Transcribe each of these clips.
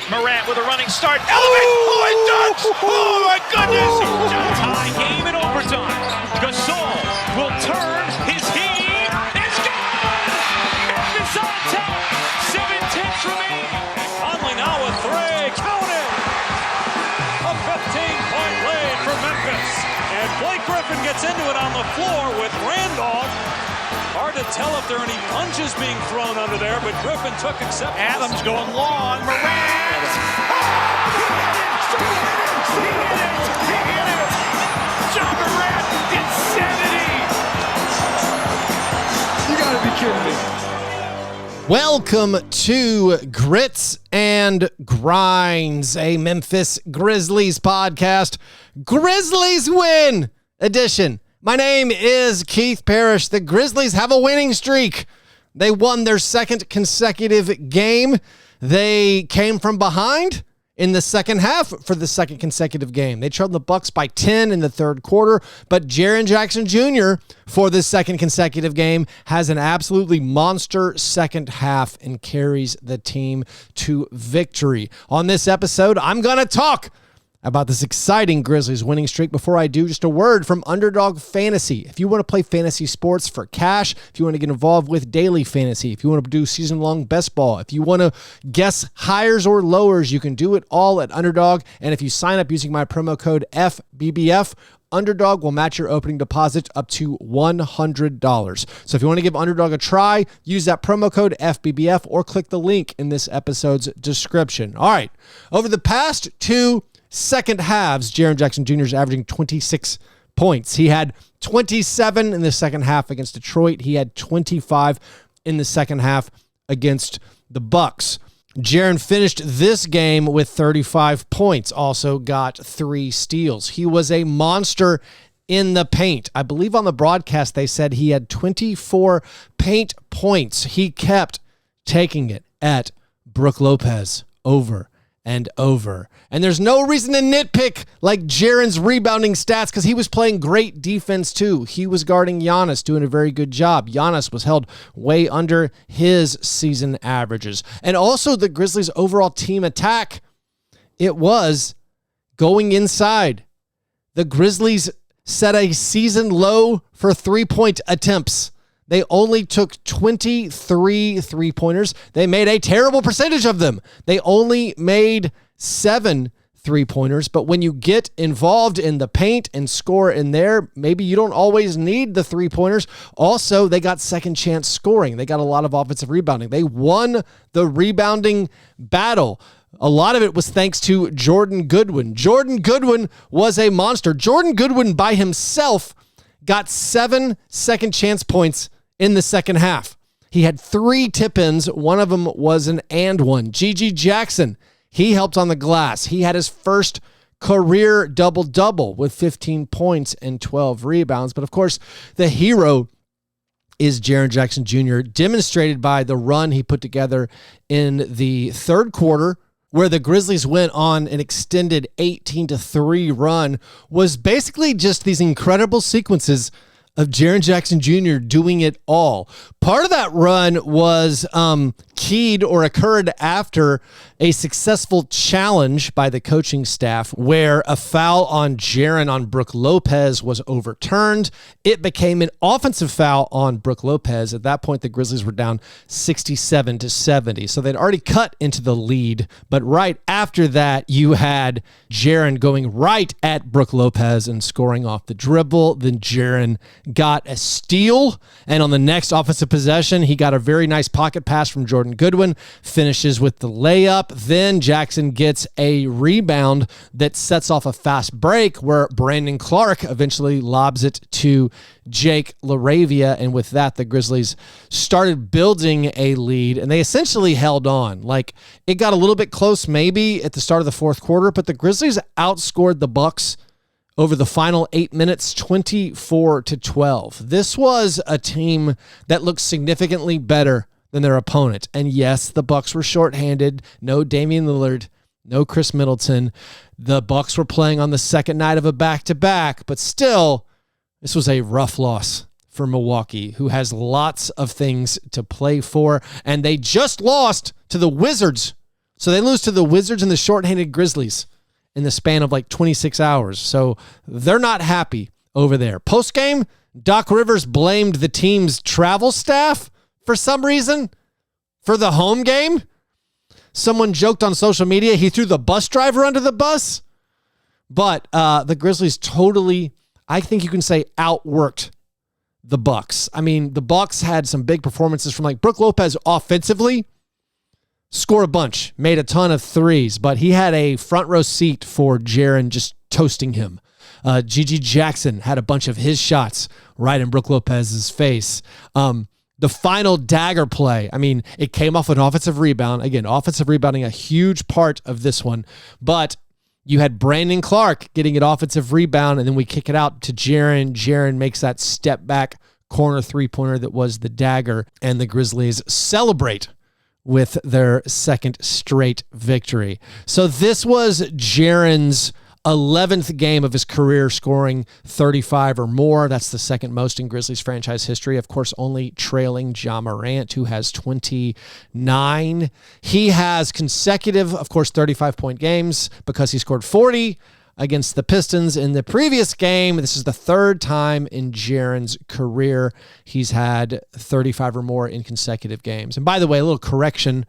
Morant with a running start. Elevates. Oh, it dunks. Oh, my goodness. Tie game in overtime. Gasol will turn his heat. It's gone. Memphis on top. 7-10 remaining. Conley now with three. Count it. A 15-point lead for Memphis. And Blake Griffin gets into it on the floor with Randolph. Hard to tell if there are any punches being thrown under there, but Griffin took acceptance. Adams going long. Morant. He hit it. John Morant. Insanity. You gotta be kidding me. Welcome to Grits and Grinds, a Memphis Grizzlies podcast. Grizzlies win edition. My name is Keith Parrish. The Grizzlies have a winning streak. They won their second consecutive game. They came from behind in the second half for the second consecutive game. They trailed the Bucks by 10 in the third quarter, but Jaren Jackson Jr. for the second consecutive game has an absolutely monster second half and carries the team to victory. On this episode, I'm going to talk about this exciting Grizzlies winning streak. Before I do, just a word from Underdog Fantasy. If you want to play fantasy sports for cash, if you want to get involved with daily fantasy, if you want to do season-long best ball, if you want to guess highs or lowers, you can do it all at Underdog. And if you sign up using my promo code FBBF, Underdog will match your opening deposit up to $100. So if you want to give Underdog a try, use that promo code FBBF or click the link in this episode's description. All right, over the past two second halves, Jaren Jackson Jr. is averaging 26 points. He had 27 in the second half against Detroit. He had 25 in the second half against the Bucks. Jaren finished this game with 35 points, also got 3 steals. He was a monster in the paint. I believe on the broadcast they said he had 24 paint points. He kept taking it at Brook Lopez over and over. And there's no reason to nitpick like Jaren's rebounding stats because he was playing great defense too. He was guarding Giannis, doing a very good job. Giannis was held way under his season averages. And also the Grizzlies' overall team attack, it was going inside. The Grizzlies set a season low for three-point attempts. They only took 23 three-pointers. They made a terrible percentage of them. They only made 7 three-pointers, but when you get involved in the paint and score in there, maybe you don't always need the three-pointers. Also, they got second chance scoring. They got a lot of offensive rebounding. They won the rebounding battle. A lot of it was thanks to Jordan Goodwin. Jordan Goodwin was a monster. Jordan Goodwin by himself got 7 second chance points in the second half. He had 3 tip-ins. One of them was an and one. G.G. Jackson, he helped on the glass. He had his first career double-double with 15 points and 12 rebounds. But of course, the hero is Jaren Jackson Jr., demonstrated by the run he put together in the third quarter, where the Grizzlies went on an extended 18-3 run, was basically just these incredible sequences of Jaren Jackson Jr. doing it all. Part of that run was keyed or occurred after a successful challenge by the coaching staff where a foul on Jaren on Brook Lopez was overturned. It became an offensive foul on Brook Lopez. At that point, the Grizzlies were down 67-70. So they'd already cut into the lead. But right after that, you had Jaren going right at Brook Lopez and scoring off the dribble. Then Jaren got a steal. And on the next offensive possession, he got a very nice pocket pass from Jordan Goodwin, finishes with the layup. Then Jackson gets a rebound that sets off a fast break where Brandon Clarke eventually lobs it to Jake LaRavia. And with that, the Grizzlies started building a lead and they essentially held on. Like, it got a little bit close maybe at the start of the fourth quarter, but the Grizzlies outscored the Bucks over the final 8 minutes, 24-12. This was a team that looked significantly better than their opponent. And yes, the Bucks were shorthanded. No Damian Lillard, no Chris Middleton. The Bucks were playing on the second night of a back-to-back, but still, this was a rough loss for Milwaukee, who has lots of things to play for. And they just lost to the Wizards So they lose to the Wizards and the shorthanded Grizzlies in the span of like 26 hours. So they're not happy over there. Post-game, Doc Rivers blamed the team's travel staff for some reason for the home game. Someone joked on social media he threw the bus driver under the bus. But the Grizzlies totally, I think you can say, outworked the Bucks. I mean, the Bucks had some big performances from like Brook Lopez offensively. Scored a bunch, made a ton of threes, but he had a front row seat for Jaren just toasting him. Gigi Jackson had a bunch of his shots right in Brook Lopez's face. The final dagger play, I mean, it came off an offensive rebound. Again, offensive rebounding, a huge part of this one. But you had Brandon Clarke getting an offensive rebound, and then we kick it out to Jaren. Jaren makes that step back corner three-pointer that was the dagger, and the Grizzlies celebrate with their second straight victory. So this was Jaren's 11th game of his career scoring 35 or more. That's the second most in Grizzlies franchise history. Of course, only trailing Ja Morant, who has 29. He has consecutive, of course, 35-point games because he scored 40 against the Pistons in the previous game. This is the third time in Jaren's career he's had 35 or more in consecutive games. And by the way, a little correction.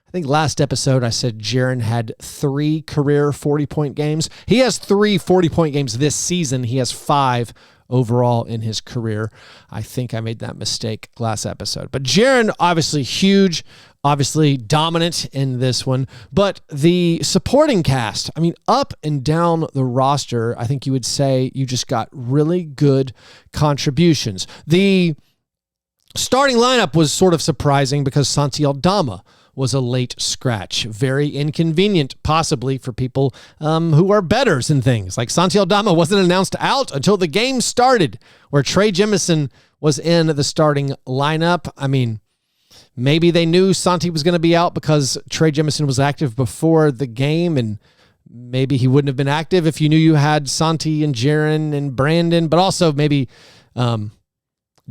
I think last episode I said Jaren had 3 career 40-point games. He has 3 40-point games this season. He has 5 overall in his career. I think I made that mistake last episode. But Jaren, obviously huge, obviously dominant in this one. But the supporting cast, I mean, up and down the roster, I think you would say you just got really good contributions. The starting lineup was sort of surprising because Santi Aldama was a late scratch. Very inconvenient, possibly, for people who are bettors and things. Like Santi Aldama wasn't announced out until the game started, where Trey Jemison was in the starting lineup. I mean, maybe they knew Santi was going to be out because Trey Jemison was active before the game, and maybe he wouldn't have been active if you knew you had Santi and Jaren and Brandon, but also maybe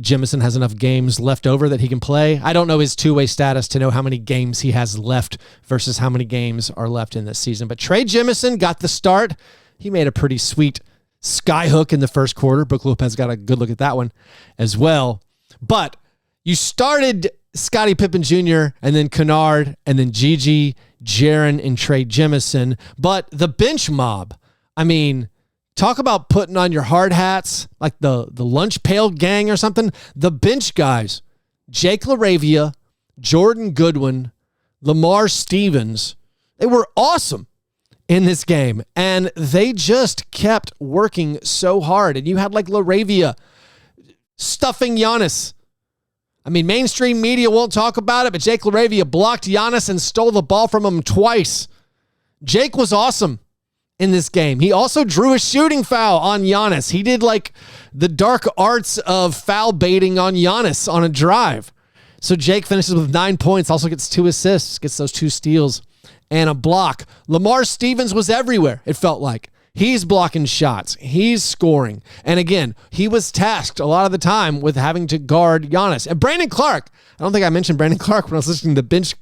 Jemison has enough games left over that he can play. I don't know his two-way status to know how many games he has left versus how many games are left in this season. But Trey Jemison got the start. He made a pretty sweet skyhook in the first quarter. Brook Lopez got a good look at that one as well. But you started Scottie Pippen Jr. and then Kennard and then Gigi, Jaren, and Trey Jemison. But the bench mob, I mean, talk about putting on your hard hats, like the lunch pail gang or something. The bench guys, Jake LaRavia, Jordan Goodwin, Lamar Stevens, they were awesome in this game. And they just kept working so hard. And you had like LaRavia stuffing Giannis. I mean, mainstream media won't talk about it, but Jake LaRavia blocked Giannis and stole the ball from him twice. Jake was awesome in this game. He also drew a shooting foul on Giannis. He did like the dark arts of foul baiting on Giannis on a drive. So Jake finishes with 9 points, also gets 2 assists, gets those 2 steals and a block. Lamar Stevens was everywhere, it felt like. He's blocking shots. He's scoring. And again, he was tasked a lot of the time with having to guard Giannis. And Brandon Clarke, I don't think I mentioned Brandon Clarke when I was listening to the bench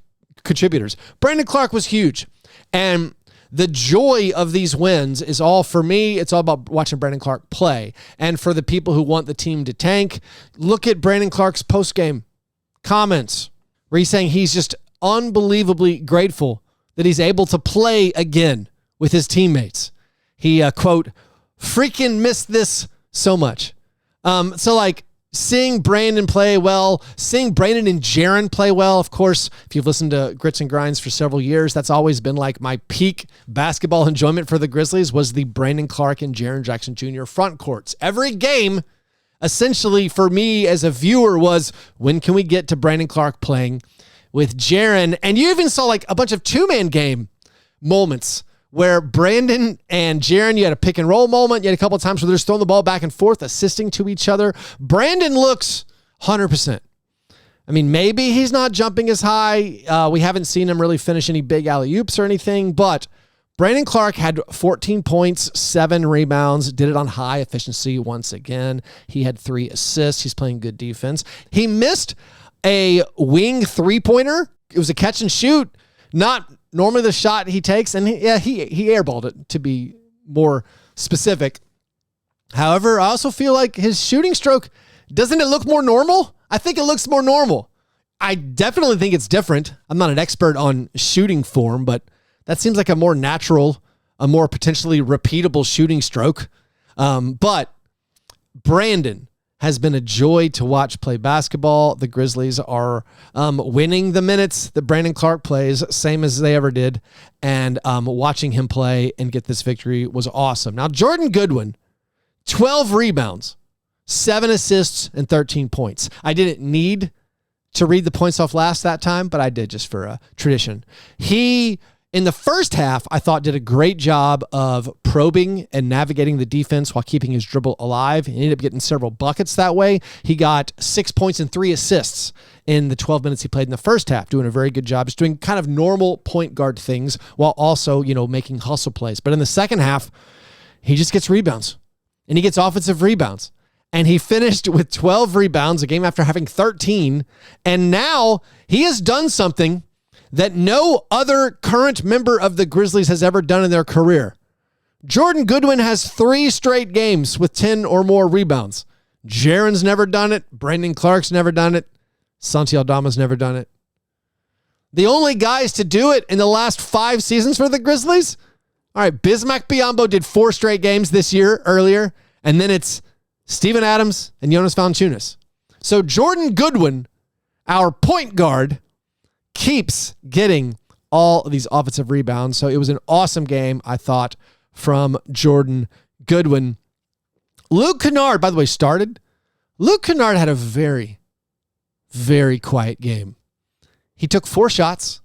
contributors. Brandon Clarke was huge. And the joy of these wins is all, for me, it's all about watching Brandon Clarke play. And for the people who want the team to tank, look at Brandon Clarke's post-game comments where he's saying he's just unbelievably grateful that he's able to play again with his teammates. He, quote, freaking missed this so much. So like, seeing Brandon play well, seeing Brandon and Jaren play well. Of course, if you've listened to Grits and Grinds for several years, that's always been like my peak basketball enjoyment for the Grizzlies was the Brandon Clarke and Jaren Jackson Jr. front courts. Every game, essentially for me as a viewer, was when can we get to Brandon Clarke playing with Jaren? And you even saw like a bunch of 2-man game moments where Brandon and Jaren, you had a pick and roll moment. You had a couple of times where they're just throwing the ball back and forth, assisting to each other. Brandon looks 100%. I mean, maybe he's not jumping as high. We haven't seen him really finish any big alley-oops or anything, but Brandon Clarke had 14 points, 7 rebounds, did it on high efficiency once again. He had 3 assists. He's playing good defense. He missed a wing three-pointer. It was a catch and shoot. Not normally the shot he takes, and he airballed it to be more specific. However, I also feel like his shooting stroke, doesn't it look more normal? I think it looks more normal. I definitely think it's different. I'm not an expert on shooting form, but that seems like a more natural, a more potentially repeatable shooting stroke. But Brandon has been a joy to watch play basketball. The Grizzlies are winning the minutes that Brandon Clarke plays, same as they ever did. And watching him play and get this victory was awesome. Now, Jordan Goodwin, 12 rebounds, 7 assists, and 13 points. I didn't need to read the points off last that time, but I did just for a tradition. He, in the first half, I thought did a great job of probing and navigating the defense while keeping his dribble alive. He ended up getting several buckets that way. He got 6 points and 3 assists in the 12 minutes he played in the first half, doing a very good job. Just doing kind of normal point guard things while also, making hustle plays. But in the second half, he just gets rebounds and he gets offensive rebounds. And he finished with 12 rebounds a game after having 13. And now he has done something that no other current member of the Grizzlies has ever done in their career. Jordan Goodwin has 3 straight games with 10 or more rebounds. Jaren's never done it. Brandon Clarke's never done it. Santi Aldama's never done it. The only guys to do it in the last 5 seasons for the Grizzlies? All right, Bismack Biyombo did 4 straight games this year earlier. And then it's Steven Adams and Jonas Valanciunas. So Jordan Goodwin, our point guard, keeps getting all of these offensive rebounds. So it was an awesome game, I thought, from Jordan Goodwin. Luke Kennard, by the way, started. Luke Kennard had a very, very quiet game. He took 4 shots.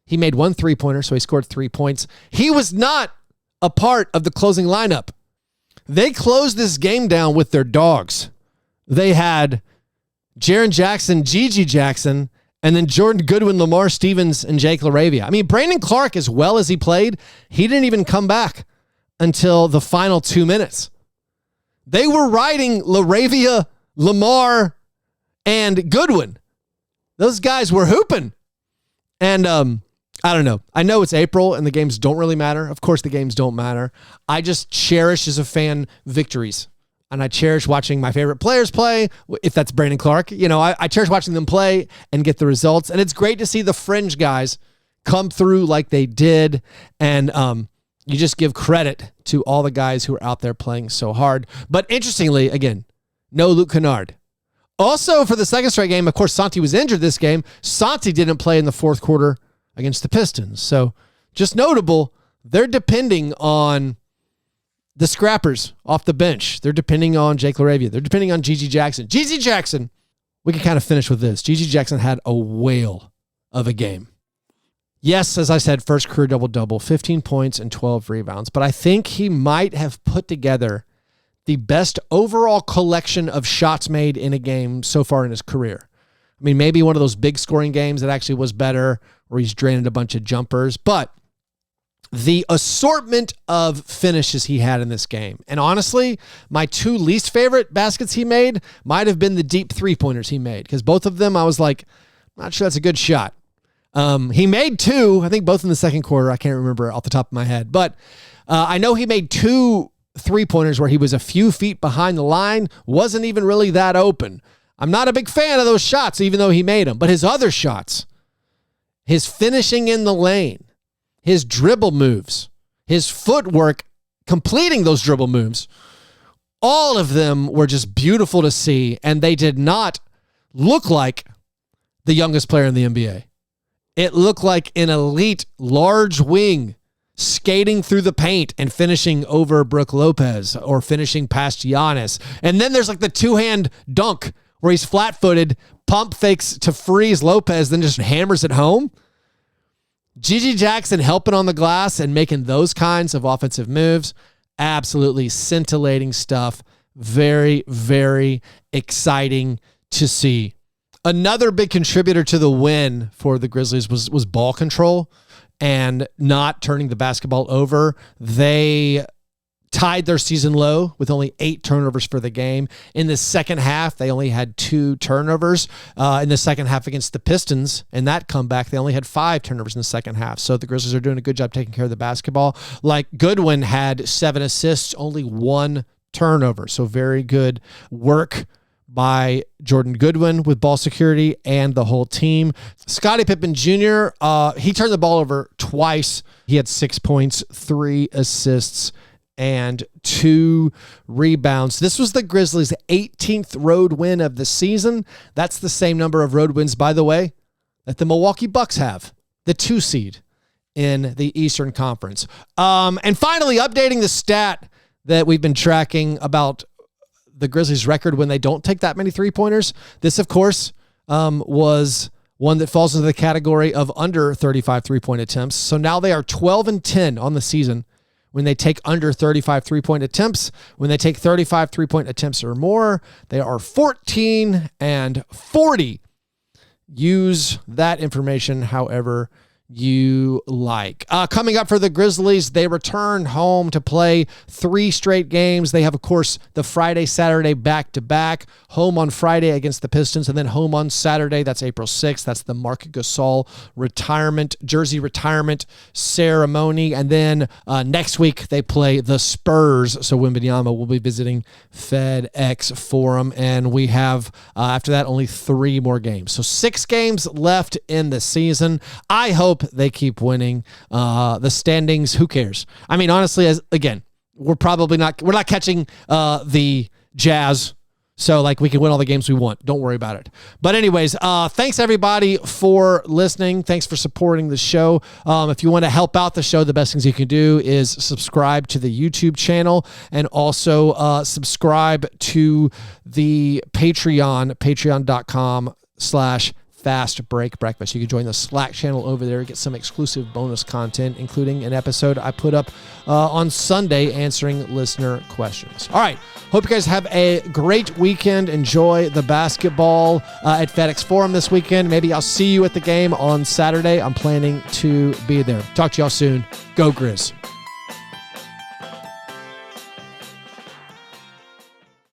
He made 1 3-pointer, so he scored 3 points. He was not a part of the closing lineup. They closed this game down with their dogs. They had Jaren Jackson, Gigi Jackson, and then Jordan Goodwin, Lamar Stevens, and Jake LaRavia. I mean, Brandon Clarke, as well as he played, he didn't even come back until the final 2 minutes. They were riding LaRavia, Lamar, and Goodwin. Those guys were hooping. And I don't know. I know it's April and the games don't really matter. Of course, the games don't matter. I just cherish as a fan victories. And I cherish watching my favorite players play, if that's Brandon Clarke. I cherish watching them play and get the results. And it's great to see the fringe guys come through like they did. And you just give credit to all the guys who are out there playing so hard. But interestingly, again, no Luke Kennard. Also, for the second straight game, of course, Santi was injured this game. Santi didn't play in the fourth quarter against the Pistons. So just notable, they're depending on the scrappers off the bench. They're depending on Jake LaRavia. They're depending on Gigi Jackson. Gigi Jackson, we can kind of finish with this. Gigi Jackson had a whale of a game. Yes, as I said, first career double-double, 15 points and 12 rebounds. But I think he might have put together the best overall collection of shots made in a game so far in his career. I mean, maybe one of those big scoring games that actually was better, where he's drained a bunch of jumpers, but the assortment of finishes he had in this game. And honestly, my 2 least favorite baskets he made might have been the deep 3-pointers he made, because both of them I was like, not sure that's a good shot. He made 2, I think both in the second quarter. I can't remember off the top of my head, but I know he made 2 3-pointers where he was a few feet behind the line, wasn't even really that open. I'm not a big fan of those shots, even though he made them, but his other shots, his finishing in the lane, his dribble moves, his footwork, completing those dribble moves, all of them were just beautiful to see, and they did not look like the youngest player in the NBA. It looked like an elite large wing skating through the paint and finishing over Brook Lopez or finishing past Giannis. And then there's like the 2-hand dunk where he's flat-footed, pump fakes to freeze Lopez, then just hammers it home. Gigi Jackson helping on the glass and making those kinds of offensive moves. Absolutely scintillating stuff. Very, very exciting to see. Another big contributor to the win for the Grizzlies was ball control and not turning the basketball over. They tied their season low with only 8 turnovers for the game. In the second half, they only had 2 turnovers. In the second half against the Pistons, in that comeback, they only had 5 turnovers in the second half. So the Grizzlies are doing a good job taking care of the basketball. Like Goodwin had 7 assists, only 1 turnover. So very good work by Jordan Goodwin with ball security and the whole team. Scottie Pippen Jr., he turned the ball over twice. He had 6 points, 3 assists, and 2 rebounds. This was the Grizzlies' 18th road win of the season. That's the same number of road wins, by the way, that the Milwaukee Bucks have, the 2 seed in the Eastern Conference. And finally, updating the stat that we've been tracking about the Grizzlies' record when they don't take that many three-pointers. This, of course, was one that falls into the category of under 35 three-point attempts. So now they are 12-10 on the season when they take under 35 three-point attempts. When they take 35 three-point attempts or more, they are 14-40. Use that information however you like. Coming up for the Grizzlies, they return home to play 3 straight games. They have, of course, the Friday, Saturday back-to-back. Home on Friday against the Pistons, and then home on Saturday. That's April 6th. That's the Marc Gasol jersey retirement ceremony. And then next week, they play the Spurs. So Wembanyama will be visiting FedEx Forum. And we have, after that, only 3 more games. So 6 games left in the season. I hope they keep winning. The standings, who cares? I mean, honestly, we're not catching the Jazz, so like we can win all the games we want. Don't worry about it. But anyways, thanks everybody for listening. Thanks for supporting the show. If you want to help out the show, the best things you can do is subscribe to the YouTube channel and also subscribe to the Patreon, patreon.com/Fast Break Breakfast. You can join the Slack channel over there, get some exclusive bonus content, including an episode I put up on Sunday answering listener questions. All right. Hope you guys have a great weekend. Enjoy the basketball at FedEx Forum this weekend. Maybe I'll see you at the game on Saturday. I'm planning to be there. Talk to y'all soon. Go Grizz.